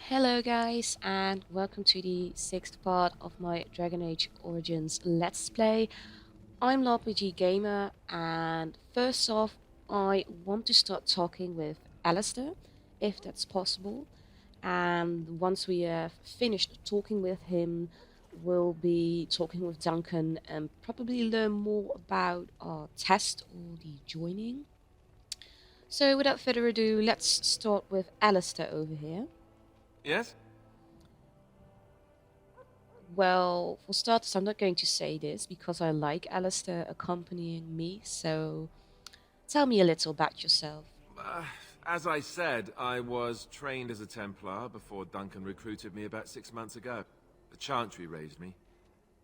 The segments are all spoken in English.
Hello guys and welcome to the sixth part of my Dragon Age Origins Let's Play. I'm Larpg Gamer and first off I want to start talking with Alistair, if that's possible. And once we have finished talking with him, we'll be talking with Duncan and probably learn more about our test or the joining. So without further ado, let's start with Alistair over here. Yes? Well, for starters, I'm not going to say this because I like Alistair accompanying me, so tell me a little about yourself. Uh, as I said, I was trained as a Templar before Duncan recruited me about 6 months ago. The Chantry raised me,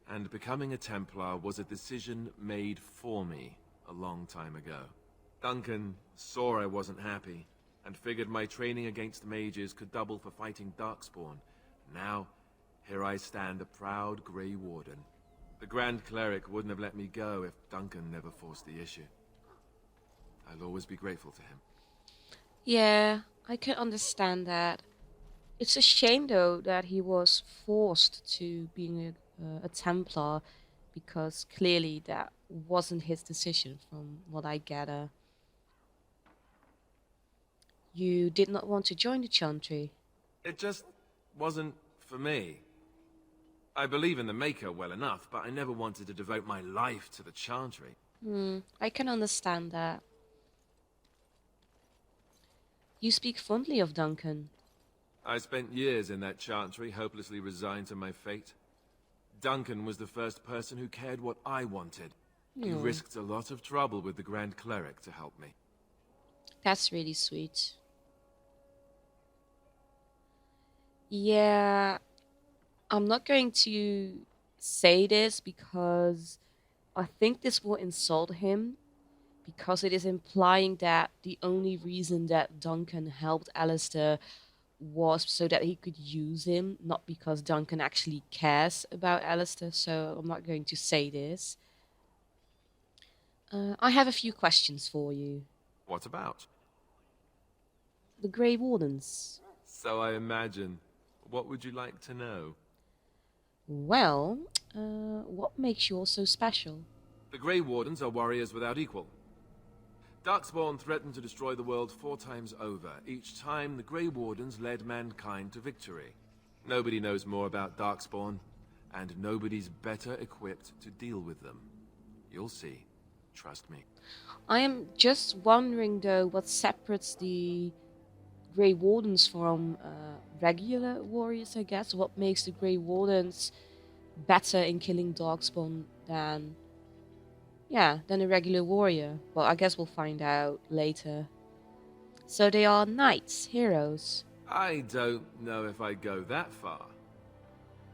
and becoming a Templar was a decision made for me a long time ago. Duncan saw I wasn't happy, and figured my training against mages could double for fighting Darkspawn. Now, here I stand, a proud Grey Warden. The Grand Cleric wouldn't have let me go if Duncan never forced the issue. I'll always be grateful to him. Yeah, I can understand that. It's a shame, though, that he was forced to being a Templar, because clearly that wasn't his decision, from what I gather. You did not want to join the Chantry. It just wasn't for me. I believe in the Maker well enough, but I never wanted to devote my life to the Chantry. I can understand that. You speak fondly of Duncan. I spent years in that Chantry, hopelessly resigned to my fate. Duncan was the first person who cared what I wanted. He risked a lot of trouble with the Grand Cleric to help me. That's really sweet. Yeah, I'm not going to say this because I think this will insult him, because it is implying that the only reason that Duncan helped Alistair was so that he could use him, not because Duncan actually cares about Alistair, so I'm not going to say this. I have a few questions for you. What about? The Grey Wardens. So I imagine. What would you like to know? Well, what makes yours so special? The Grey Wardens are warriors without equal. Darkspawn threatened to destroy the world 4 times over. Each time, the Grey Wardens led mankind to victory. Nobody knows more about Darkspawn, and nobody's better equipped to deal with them. You'll see. Trust me. I am just wondering, though, what separates the Grey Wardens from regular warriors, I guess. What makes the Grey Wardens better in killing Darkspawn than a regular warrior? Well, I guess we'll find out later. So they are knights, heroes. I don't know if I go that far.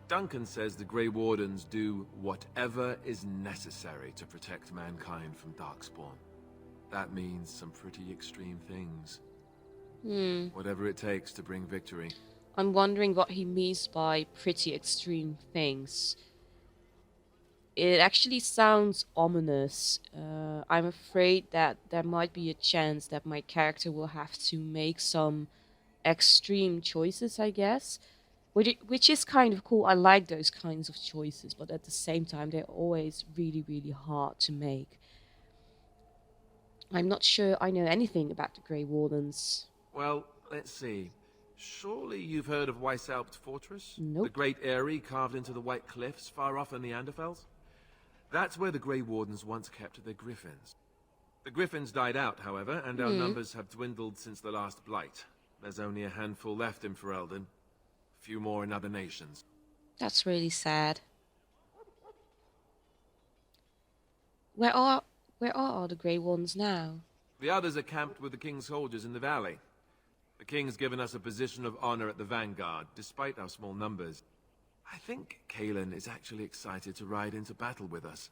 Duncan says the Grey Wardens do whatever is necessary to protect mankind from Darkspawn. That means some pretty extreme things. Whatever it takes to bring victory. I'm wondering what he means by pretty extreme things. It actually sounds ominous. I'm afraid that there might be a chance that my character will have to make some extreme choices, I guess. Which is kind of cool. I like those kinds of choices, but at the same time, they're always really, really hard to make. I'm not sure I know anything about the Grey Wardens. Well, let's see. Surely you've heard of Weishaupt Fortress? Nope. The great eyrie carved into the White Cliffs far off in the Anderfels? That's where the Grey Wardens once kept their griffins. The griffins died out, however, and our numbers have dwindled since the last blight. There's only a handful left in Ferelden. A few more in other nations. That's really sad. Where are all the Grey Wardens now? The others are camped with the King's soldiers in the valley. The King's given us a position of honor at the vanguard, despite our small numbers. I think Kalen is actually excited to ride into battle with us.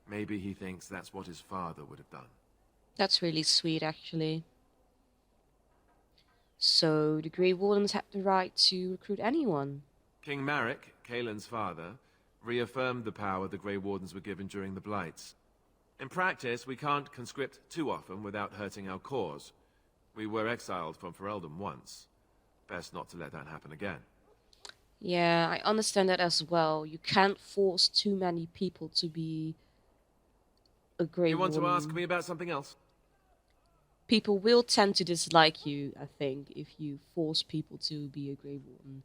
Maybe he thinks that's what his father would have done. That's really sweet, actually. So the Grey Wardens have the right to recruit anyone. King Marek, Kalen's father, reaffirmed the power the Grey Wardens were given during the Blights. In practice, we can't conscript too often without hurting our cause. We were exiled from Ferelden once. Best not to let that happen again. Yeah, I understand that as well. You can't force too many people to be a Grey You want to ask Warden. me about something else? People will tend to dislike you, I think, if you force people to be a Grey Warden.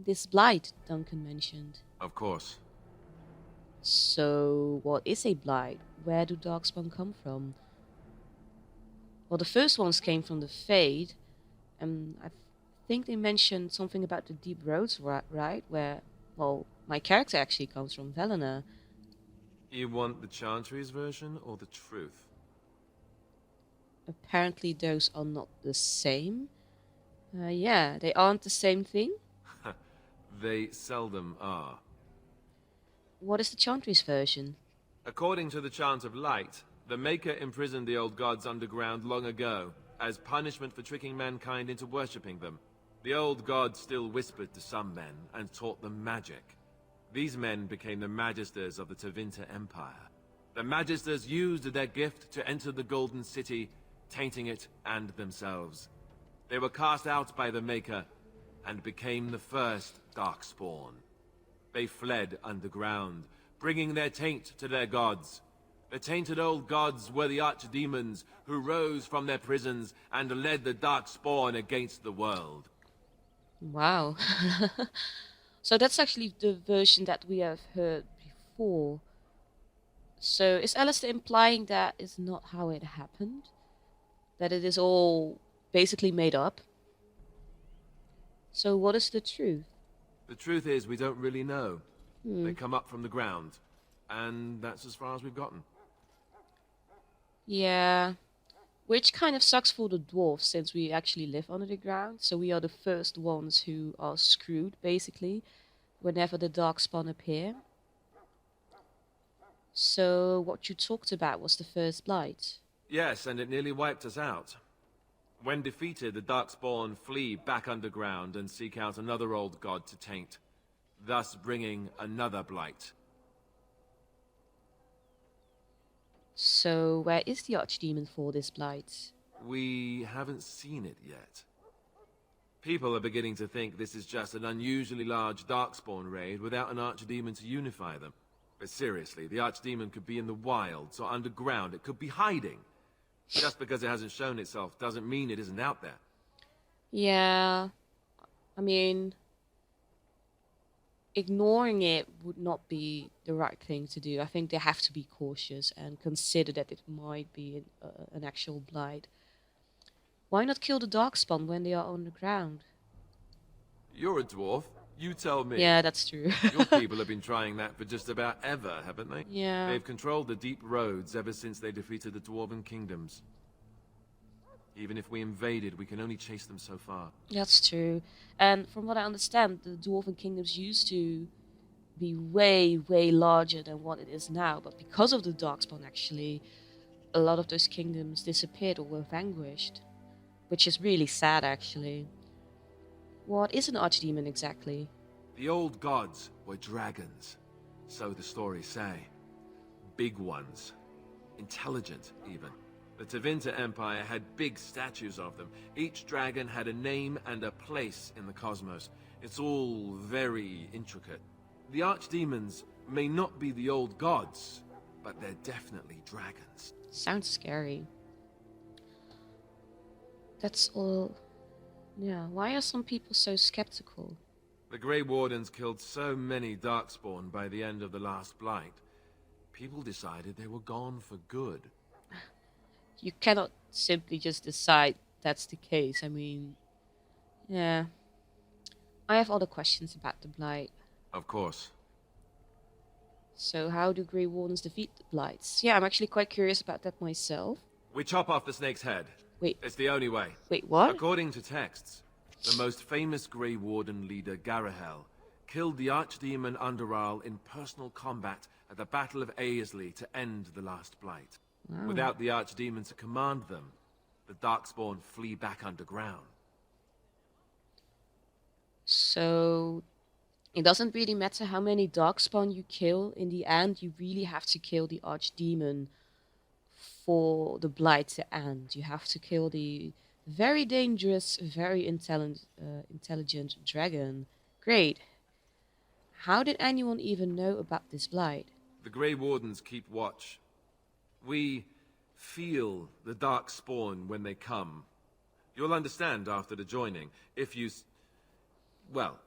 This blight Duncan mentioned. Of course. So, what is a blight? Where do darkspawn come from? Well, the first ones came from the Fade, and I think they mentioned something about the deep roads, right? Where, well, my character actually comes from Velena. You want the Chantry's version or the truth? Apparently, those are not the same. Yeah, they aren't the same thing. They seldom are. What is the Chantry's version? According to the Chant of Light, the Maker imprisoned the old gods underground long ago, as punishment for tricking mankind into worshipping them. The old gods still whispered to some men, and taught them magic. These men became the Magisters of the Tevinter Empire. The Magisters used their gift to enter the Golden City, tainting it and themselves. They were cast out by the Maker, and became the first Darkspawn. They fled underground, bringing their taint to their gods. The tainted old gods were the archdemons who rose from their prisons and led the Darkspawn against the world. Wow. So that's actually the version that we have heard before. So is Alistair implying that is not how it happened? That it is all basically made up? So what is the truth? The truth is, we don't really know. Hmm. They come up from the ground, and that's as far as we've gotten. Yeah. Which kind of sucks for the dwarves since we actually live under the ground. So we are the first ones who are screwed, basically, whenever the darkspawn appear. So what you talked about was the first blight. Yes, and it nearly wiped us out. When defeated, the Darkspawn flee back underground and seek out another old god to taint, thus bringing another blight. So where is the archdemon for this blight? We haven't seen it yet. People are beginning to think this is just an unusually large Darkspawn raid without an archdemon to unify them. But seriously, the archdemon could be in the wilds or underground. It could be hiding. Just because it hasn't shown itself doesn't mean it isn't out there. Yeah, I mean, ignoring it would not be the right thing to do. I think they have to be cautious and consider that it might be an actual blight. Why not kill the darkspawn when they are on the ground? You're a dwarf. You tell me. Yeah, that's true. Your people have been trying that for just about ever, haven't they? Yeah. They've controlled the deep roads ever since they defeated the Dwarven kingdoms. Even if we invaded, we can only chase them so far. That's true. And from what I understand, the Dwarven kingdoms used to be way, way larger than what it is now. But because of the Darkspawn, actually, a lot of those kingdoms disappeared or were vanquished. Which is really sad, actually. What is an archdemon exactly? The old gods were dragons, so the stories say. Big ones. Intelligent, even. The Tevinter Empire had big statues of them. Each dragon had a name and a place in the cosmos. It's all very intricate. The archdemons may not be the old gods, but they're definitely dragons. Sounds scary. That's all. Yeah, why are some people so skeptical? The Grey Wardens killed so many Darkspawn by the end of the last Blight. People decided they were gone for good. You cannot simply just decide that's the case. I mean, yeah. I have other questions about the Blight. Of course. So how do Grey Wardens defeat the Blights? Yeah, I'm actually quite curious about that myself. We chop off the snake's head. Wait. It's the only way. Wait, what? According to texts, the most famous Grey Warden leader, Garahel, killed the Archdemon Underal in personal combat at the Battle of Aesley to end the last Blight. Wow. Without the Archdemon to command them, the Darkspawn flee back underground. So it doesn't really matter how many Darkspawn you kill. In the end, you really have to kill the Archdemon for the Blight to end. You have to kill the Very dangerous, very intelligent dragon. Great. How did anyone even know about this blight? The Grey Wardens keep watch. We feel the dark spawn when they come. You'll understand after the joining. If you... well,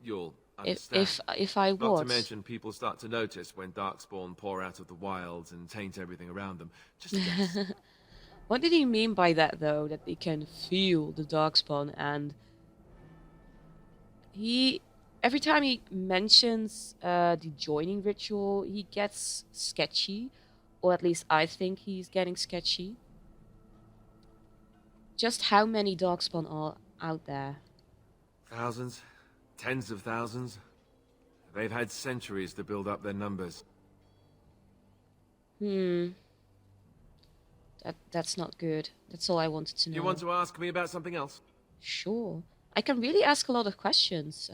you'll understand. If I Not to was. mention people start to notice when darkspawn pour out of the wilds and taint everything around them. Just guess. What did he mean by that, though? That they can feel the darkspawn, and he... every time he mentions the joining ritual, he gets sketchy. Or at least I think he's getting sketchy. Just how many darkspawn are out there? Thousands? Tens of thousands? They've had centuries to build up their numbers. That's not good. That's all I wanted to know. You want to ask me about something else? Sure. I can really ask a lot of questions.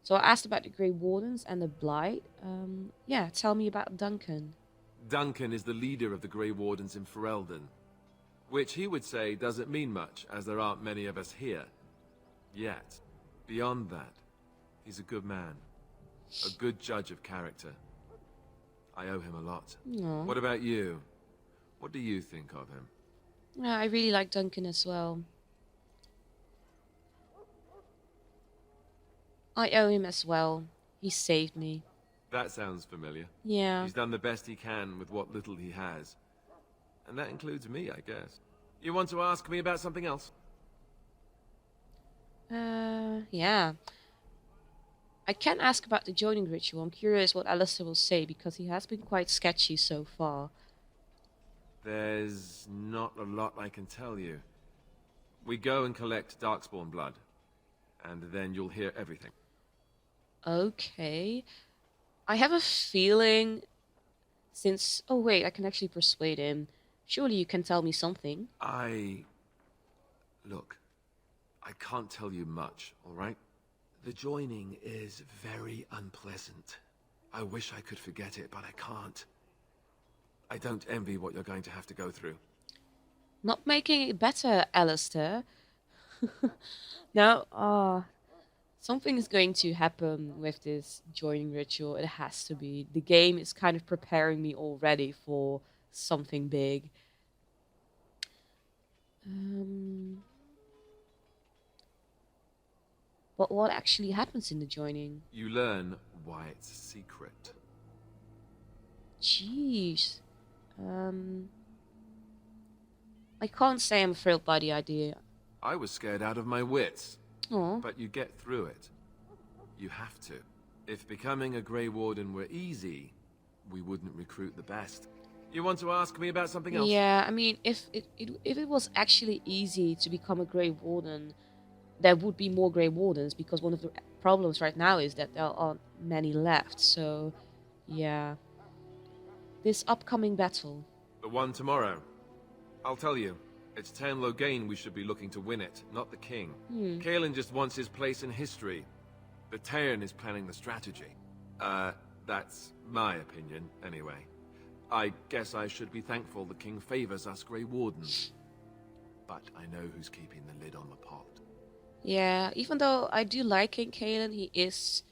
So I asked about the Grey Wardens and the Blight. Yeah, tell me about Duncan. Duncan is the leader of the Grey Wardens in Ferelden. Which he would say doesn't mean much, as there aren't many of us here. Yet. Beyond that, he's a good man. A good judge of character. I owe him a lot. Aw. What about you? What do you think of him? Yeah, I really like Duncan as well. I owe him as well. He saved me. That sounds familiar. Yeah. He's done the best he can with what little he has. And that includes me, I guess. You want to ask me about something else? Yeah. I can ask about the joining ritual. I'm curious what Alistair will say, because he has been quite sketchy so far. There's not a lot I can tell you. We go and collect Darkspawn blood, and then you'll hear everything. Okay. I have a feeling since... oh wait, I can actually persuade him. Surely you can tell me something. Look, I can't tell you much, alright? The joining is very unpleasant. I wish I could forget it, but I can't. I don't envy what you're going to have to go through. Not making it better, Alistair. Now, something is going to happen with this joining ritual. It has to be. The game is kind of preparing me already for something big. But what actually happens in the joining? You learn why it's a secret. Jeez. I can't say I'm thrilled by the idea. I was scared out of my wits. Oh. But you get through it. You have to. If becoming a Grey Warden were easy, we wouldn't recruit the best. You want to ask me about something else? Yeah, I mean, if it was actually easy to become a Grey Warden, there would be more Grey Wardens, because one of the problems right now is that there aren't many left, so yeah. This upcoming battle. The one tomorrow. I'll tell you. It's Tairn Loghain we should be looking to win it, not the king. Kaelin just wants his place in history. The Tairn is planning the strategy. That's my opinion, anyway. I guess I should be thankful the king favors us Grey Wardens. But I know who's keeping the lid on the pot. Yeah, even though I do like King Kaelin, he is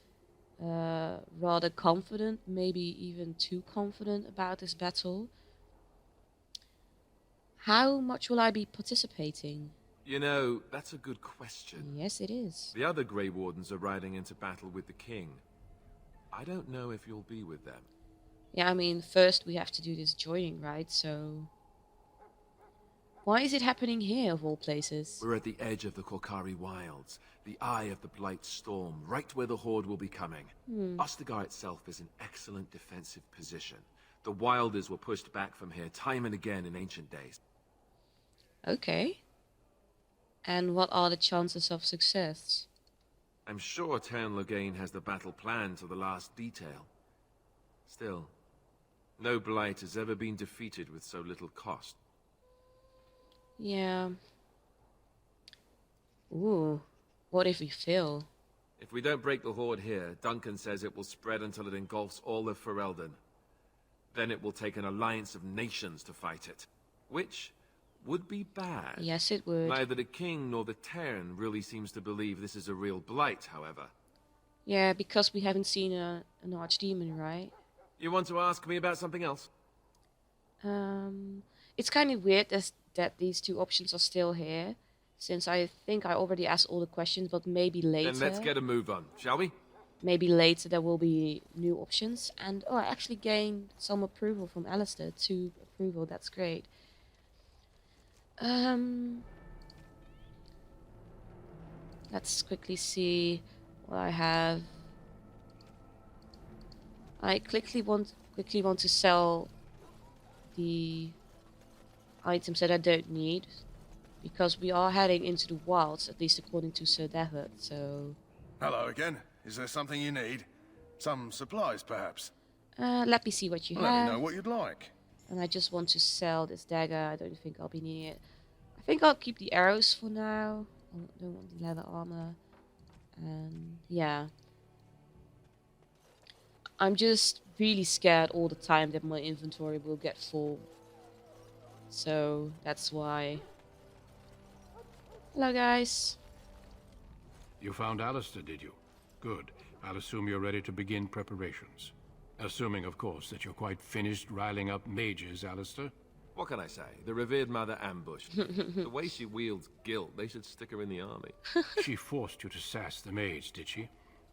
rather confident, maybe even too confident about this battle. How much will I be participating? You know, that's a good question. Yes, it is. The other Grey Wardens are riding into battle with the king. I don't know if you'll be with them. Yeah, I mean, first we have to do this joining, right? So... why is it happening here, of all places? We're at the edge of the Korkari Wilds, the eye of the Blight Storm, right where the Horde will be coming. Ostagar itself is an excellent defensive position. The Wilders were pushed back from here time and again in ancient days. Okay. And what are the chances of success? I'm sure Tairn Loghain has the battle planned to the last detail. Still, no Blight has ever been defeated with so little cost. Yeah. Ooh. What if we fail? If we don't break the Horde here, Duncan says it will spread until it engulfs all of Ferelden. Then it will take an alliance of nations to fight it. Which would be bad. Yes, it would. Neither the king nor the Terran really seems to believe this is a real blight, however. Yeah, because we haven't seen an archdemon, right? You want to ask me about something else? It's kind of weird that these two options are still here, since I think I already asked all the questions, but maybe later. Then let's get a move on, shall we? Maybe later there will be new options. And oh, I actually gained some approval from Alistair. 2 approval, that's great. Let's quickly see what I have. I quickly want to sell the items that I don't need, because we are heading into the wilds, at least according to Sir Deathert, so... Hello again. Is there something you need? Some supplies, perhaps? Let me see what you Let have. me know what you'd like. And I just want to sell this dagger. I don't think I'll be needing it. I think I'll keep the arrows for now. I don't want the leather armor. And yeah. I'm just really scared all the time that my inventory will get full. So that's why. Hello guys. You found Alistair, did you? Good. I'll assume you're ready to begin preparations. Assuming, of course, that you're quite finished riling up mages, Alistair. What can I say? The revered mother ambushed. The way she wields guilt, they should stick her in the army. She forced you to sass the mage, did she?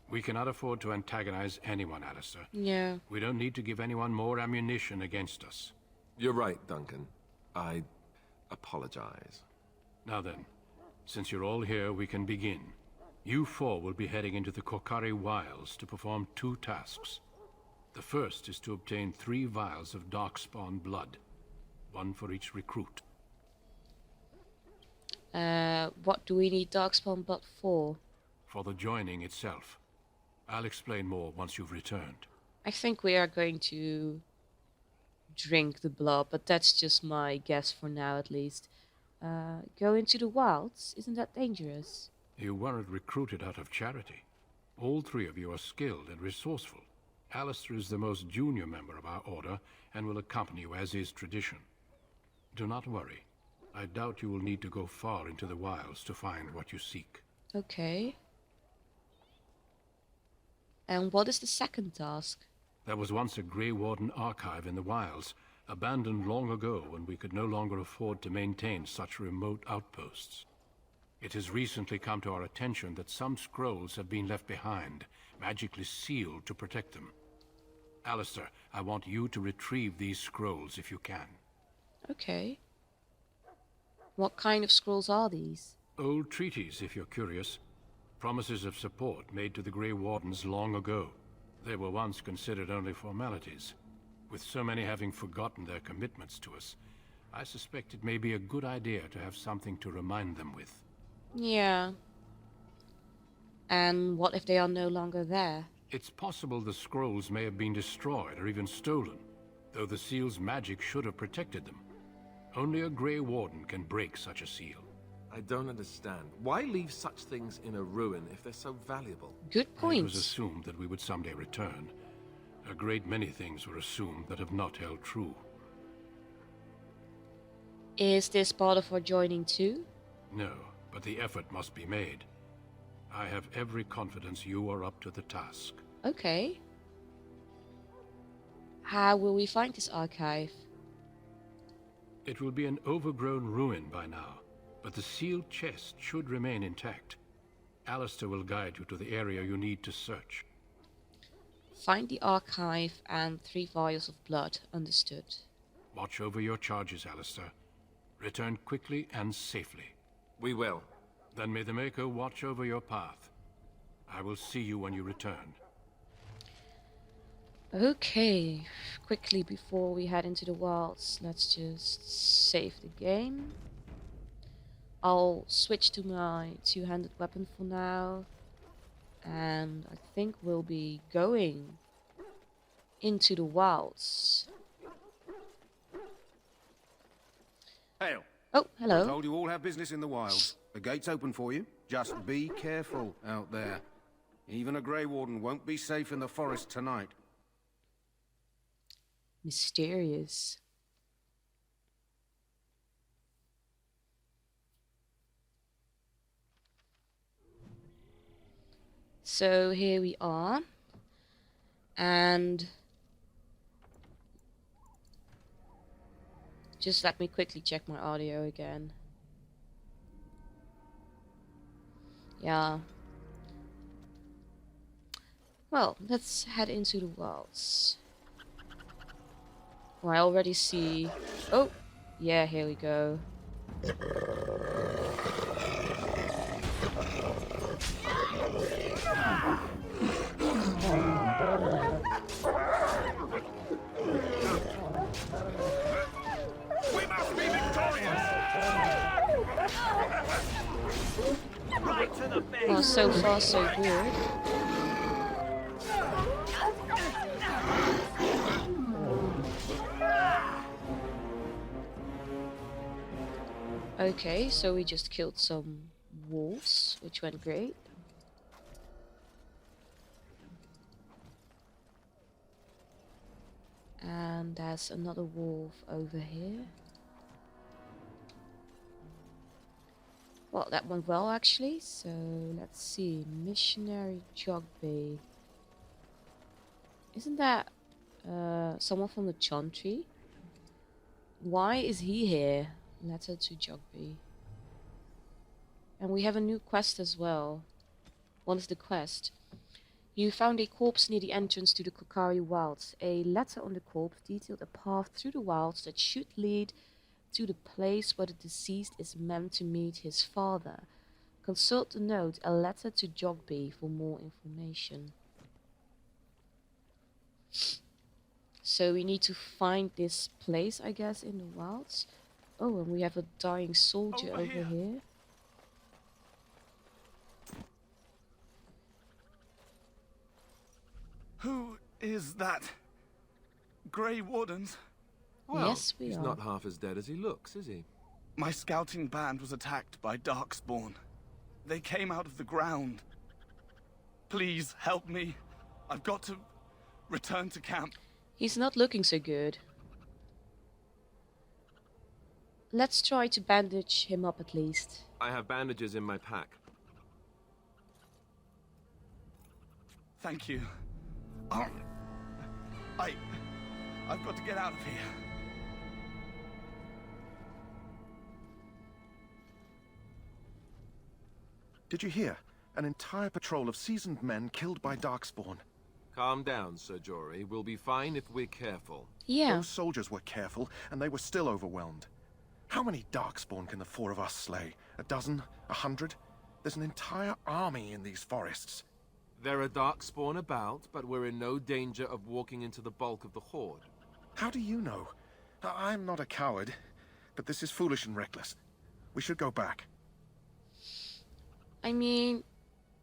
We cannot afford to antagonize anyone, Alistair. Yeah. We don't need to give anyone more ammunition against us. You're right, Duncan. I apologize. Now then, since you're all here, we can begin. You 4 will be heading into the Korcari Wilds to perform 2 tasks. The first is to obtain 3 vials of Darkspawn blood, 1 for each recruit. What do we need Darkspawn blood for? For the joining itself. I'll explain more once you've returned. I think we are going to drink the blood, but that's just my guess for now at least. Go into the wilds? Isn't that dangerous? You weren't recruited out of charity. All 3 of you are skilled and resourceful. Alistair is the most junior member of our order and will accompany you as is tradition. Do not worry. I doubt you will need to go far into the wilds to find what you seek. Okay. And what is the second task? There was once a Grey Warden archive in the wilds, abandoned long ago when we could no longer afford to maintain such remote outposts. It has recently come to our attention that some scrolls have been left behind, magically sealed to protect them. Alistair, I want you to retrieve these scrolls if you can. Okay. What kind of scrolls are these? Old treaties, if you're curious. Promises of support made to the Grey Wardens long ago. They were once considered only formalities. With so many having forgotten their commitments to us, I suspect it may be a good idea to have something to remind them with. Yeah. And what if they are no longer there? It's possible the scrolls may have been destroyed or even stolen, though the seal's magic should have protected them. Only a Grey Warden can break such a seal. I don't understand. Why leave such things in a ruin if they're so valuable? Good point. It was assumed that we would someday return. A great many things were assumed that have not held true. Is this part of our joining too? No, but the effort must be made. I have every confidence you are up to the task. Okay. How will we find this archive? It will be an overgrown ruin by now, but the sealed chest should remain intact. Alistair will guide you to the area you need to search. Find the archive and 3 vials of blood. Understood. Watch over your charges, Alistair. Return quickly and safely. We will. Then may the Maker watch over your path. I will see you when you return. Okay. Quickly before we head into the wilds, let's just save the game. I'll switch to my 2-handed weapon for now. And I think we'll be going into the wilds. Hail. Oh, I hello. told you all have business in the wilds. The gate's open for you. Just be careful out there. Even a Grey Warden won't be safe in the forest tonight. Mysterious. So here we are. And just let me quickly check my audio again. Yeah. Well, let's head into the wilds. Oh, I already see... Oh! Yeah, here we go. We must be victorious! Right to the base! Oh, so far so good. Okay, so we just killed some wolves, which went great. And there's another wolf over here. Well, that went well actually, so let's see. Missionary Jogby. Isn't that someone from the Chantry? Why is he here? Letter to Jogby. And we have a new quest as well. What is the quest? You found a corpse near the entrance to the Kokari Wilds. A letter on the corpse detailed a path through the wilds that should lead to the place where the deceased is meant to meet his father. Consult the note, a letter to Jogby, for more information. So we need to find this place, I guess, in the wilds. Oh, and we have a dying soldier over here. Who is that? Grey Wardens? Well, Yes, we he's are. not half as dead as he looks, is he? My scouting band was attacked by Darkspawn. They came out of the ground. Please help me. I've got to return to camp. He's not looking so good. Let's try to bandage him up at least. I have bandages in my pack. Thank you. I've got to get out of here. Did you hear? An entire patrol of seasoned men killed by Darkspawn. Calm down, Sir Jory. We'll be fine if we're careful. Yeah. Those soldiers were careful, and they were still overwhelmed. How many Darkspawn can the four of us slay? A dozen? 100? There's an entire army in these forests. There are Darkspawn about, but we're in no danger of walking into the bulk of the Horde. How do you know? I'm not a coward, but this is foolish and reckless. We should go back. I mean,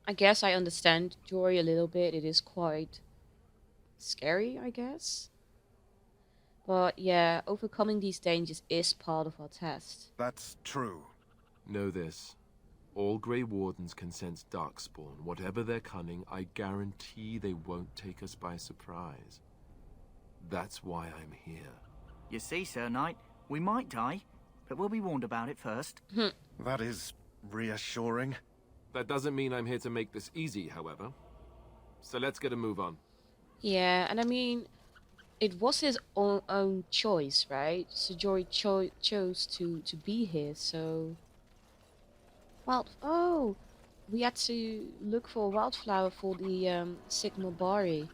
I guess I understand Jory a little bit. It is quite scary, I guess. But yeah, overcoming these dangers is part of our test. That's true. Know this. All Grey Wardens can sense Darkspawn. Whatever their cunning, I guarantee they won't take us by surprise. That's why I'm here. You see, Sir Knight, we might die, but we'll be warned about it first. That is reassuring. That doesn't mean I'm here to make this easy, however. So let's get a move on. Yeah, and I mean, it was his own choice, right? So Jory chose to be here, so... Well, oh! We had to look for a wildflower for the Sigma Bari.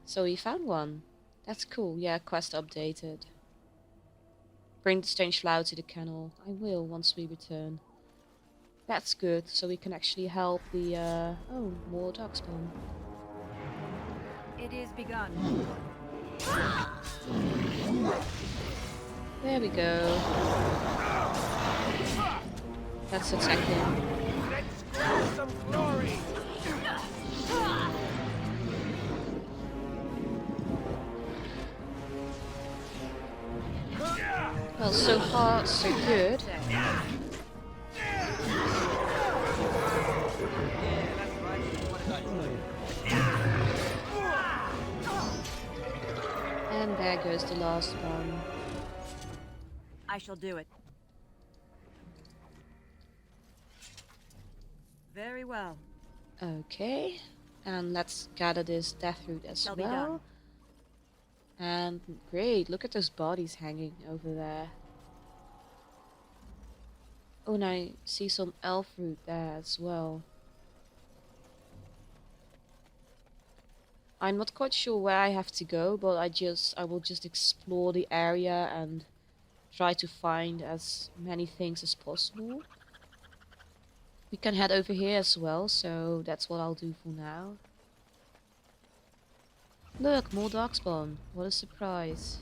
So he found one. That's cool. Yeah, quest updated. Bring the strange flower to the kennel. I will once we return. That's good, so we can actually help the, oh, more Darkspawn. It is begun. There we go. Let's attack him. Let's grab some glory! Well, so far, so good. And there goes the last one. I shall do it. Very well. Okay. And let's gather this death root as Shall be well. done. And great, look at those bodies hanging over there. Oh, and I see some elf root there as well. I'm not quite sure where I have to go, but I will just explore the area and try to find as many things as possible. We can head over here as well, so that's what I'll do for now. Look, more darkspawn. What a surprise.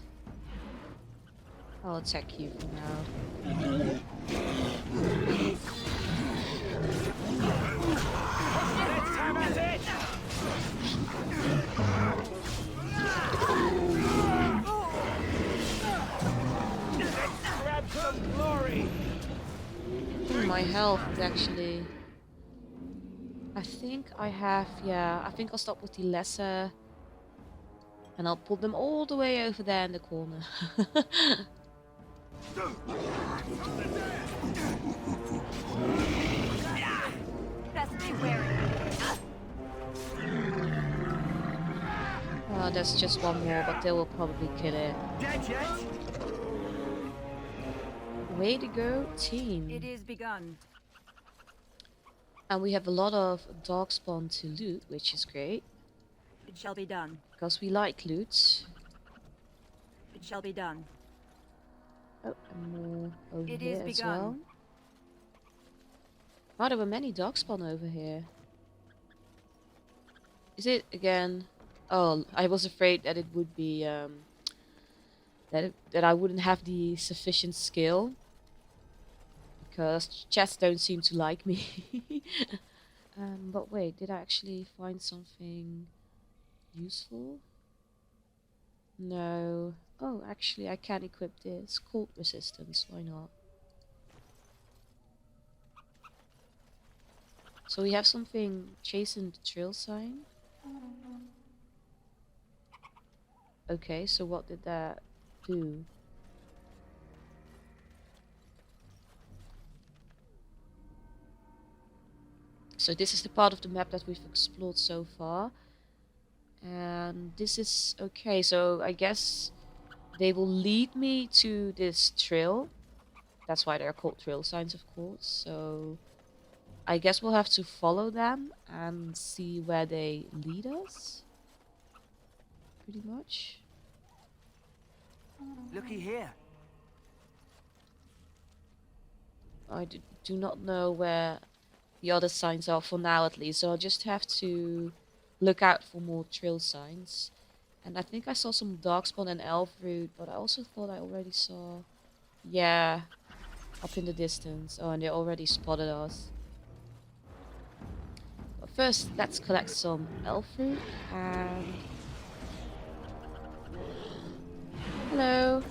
I'll attack you for now. My health is actually... I think I have... Yeah, I think I'll stop with the lesser. And I'll put them all the way over there in the corner. Best be wary. Oh, there's just one more, but they will probably kill it. Dead yet? Way to go, team. It is begun. And we have a lot of darkspawn to loot, which is great. It shall be done. Because we like loot. It shall be done. Oh, and more over It here is as begun. well. Wow, there were many darkspawn over here. Is it again? Oh, I was afraid that it would be that I wouldn't have the sufficient skill because chests don't seem to like me. But wait, did I actually find something useful? No. Oh, actually, I can equip this cold resistance. Why not? So we have something chasing the trail sign. Okay, so what did that do? So this is the part of the map that we've explored so far. And this is okay, so I guess they will lead me to this trail. That's why they're called trail signs, of course. So I guess we'll have to follow them and see where they lead us. Pretty much. Looky here. I do not know where the other signs are for now, at least. So I'll just have to look out for more trail signs. And I think I saw some darkspawn and elf root, but I also thought I already saw... Yeah, up in the distance. Oh, and they already spotted us. But first, let's collect some elf root and... Hello.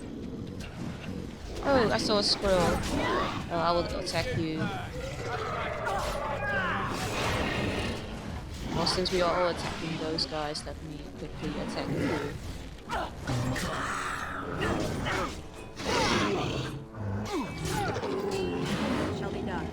Oh, I saw a squirrel. Oh, I will attack you. Well, since we are all attacking those guys, let me quickly attack you. Shall be done.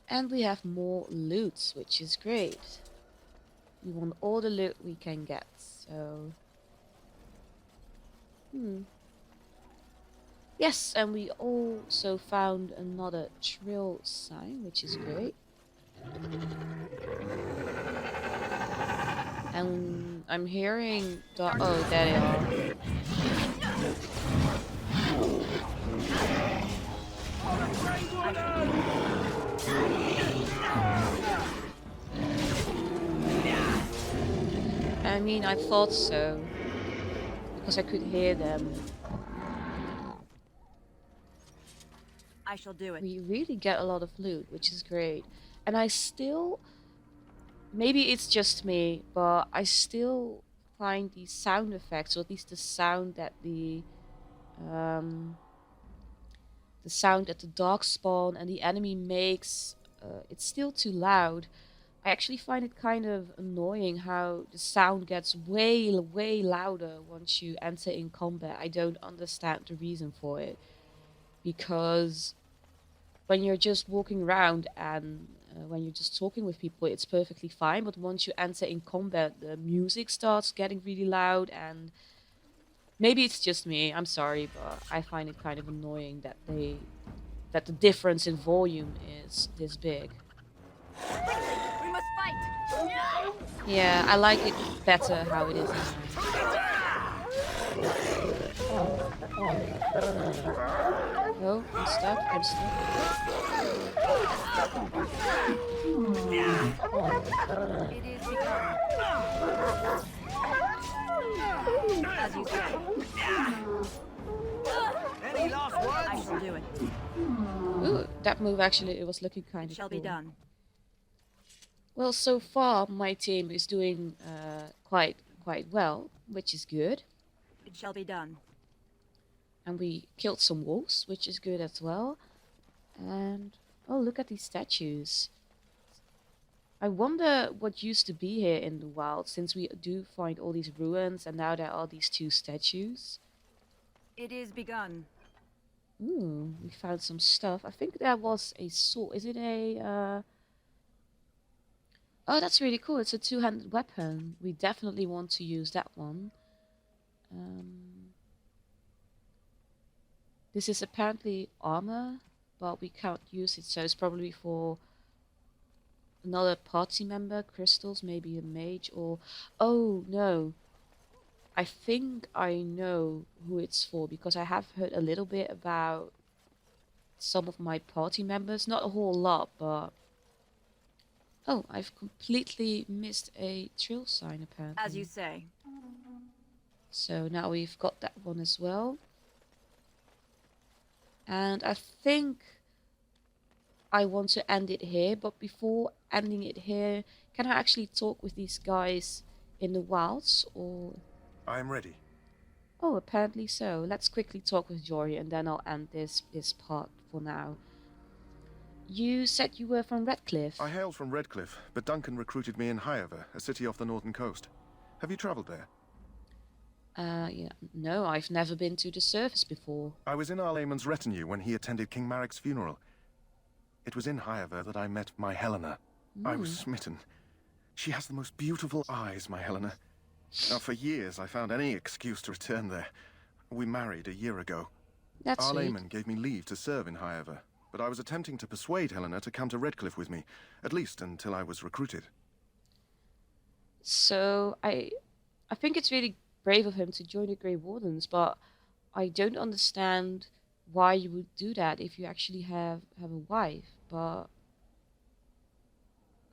And we have more loot, which is great. We want all the loot we can get, so... Yes, and we also found another trail sign, which is great. And I'm hearing... Oh, there they are. I mean, I thought so. Because I could hear them. I shall do it. We really get a lot of loot, which is great. And I still... Maybe it's just me, but I still find the sound effects, or at least the sound that the darkspawn and the enemy makes, it's still too loud. I actually find it kind of annoying how the sound gets way louder once you enter in combat. I don't understand the reason for it, because when you're just walking around and when you're just talking with people, it's perfectly fine. But once you enter in combat, the music starts getting really loud, and maybe it's just me. I'm sorry, but I find it kind of annoying that the difference in volume is this big. We must fight! Yeah, I like it better how it is now. Oh, I'm stuck. I'm stuck. It is begun. As you say. Any last I words? shall do it. Ooh, that move actually, it was looking kind It of shall cool. be done. Well, so far my team is doing quite well, which is good. It shall be done. And we killed some wolves, which is good as well. And oh, look at these statues. I wonder what used to be here in the wild, since we do find all these ruins and now there are these two statues. It is begun. Ooh, we found some stuff. I think there was a sword. Is it a Oh, that's really cool. It's a two-handed weapon. We definitely want to use that one. This is apparently armor, but we can't use it, so it's probably for another party member. Crystals, maybe a mage, or... Oh, no. I think I know who it's for, because I have heard a little bit about some of my party members. Not a whole lot, but... Oh, I've completely missed a trail sign, apparently. As you say. So now we've got that one as well. And I think I want to end it here, but before ending it here, can I actually talk with these guys in the wilds, or... I am ready. Oh, apparently so. Let's quickly talk with Jory, and then I'll end this part for now. You said you were from Redcliffe. I hail from Redcliffe, but Duncan recruited me in Highover, a city off the northern coast. Have you travelled there? Yeah, no, I've never been to the surface before. I was in our Eamon's retinue when he attended King Maric's funeral. It was in Highover that I met my Helena. I was smitten. She has the most beautiful eyes, my Helena. Now, for years, I found any excuse to return there. We married a year ago. That's Our sweet. Eamon gave me leave to serve in Highover, but I was attempting to persuade Helena to come to Redcliffe with me, at least until I was recruited. So, I think it's really brave of him to join the Grey Wardens, but I don't understand why you would do that if you actually have a wife. But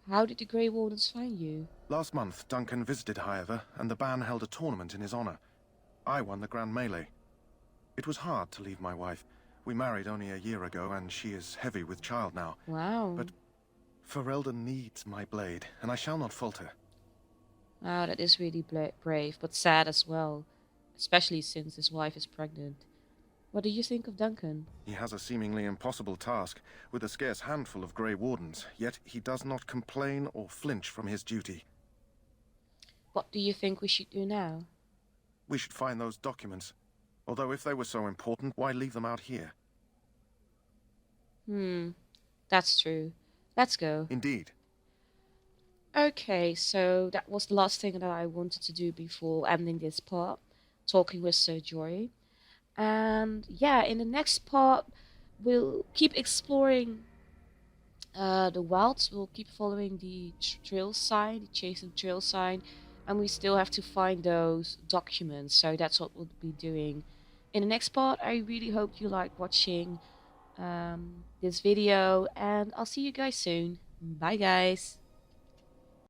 how did the Grey Wardens find you? Last month, Duncan visited Highover, and the band held a tournament in his honor. I won the Grand Melee. It was hard to leave my wife. We married only a year ago, and she is heavy with child now. Wow. But Ferelden needs my blade, and I shall not falter. Wow, that is really brave, but sad as well. Especially since his wife is pregnant. What do you think of Duncan? He has a seemingly impossible task, with a scarce handful of Grey Wardens, yet he does not complain or flinch from his duty. What do you think we should do now? We should find those documents. Although if they were so important, why leave them out here? That's true. Let's go. Indeed. Okay, so that was the last thing that I wanted to do before ending this part, talking with Sir Jory. And yeah, in the next part, we'll keep exploring the wilds. We'll keep following the trail sign, the chasing trail sign, and we still have to find those documents. So that's what we'll be doing in the next part. I really hope you like watching this video, and I'll see you guys soon. Bye, guys.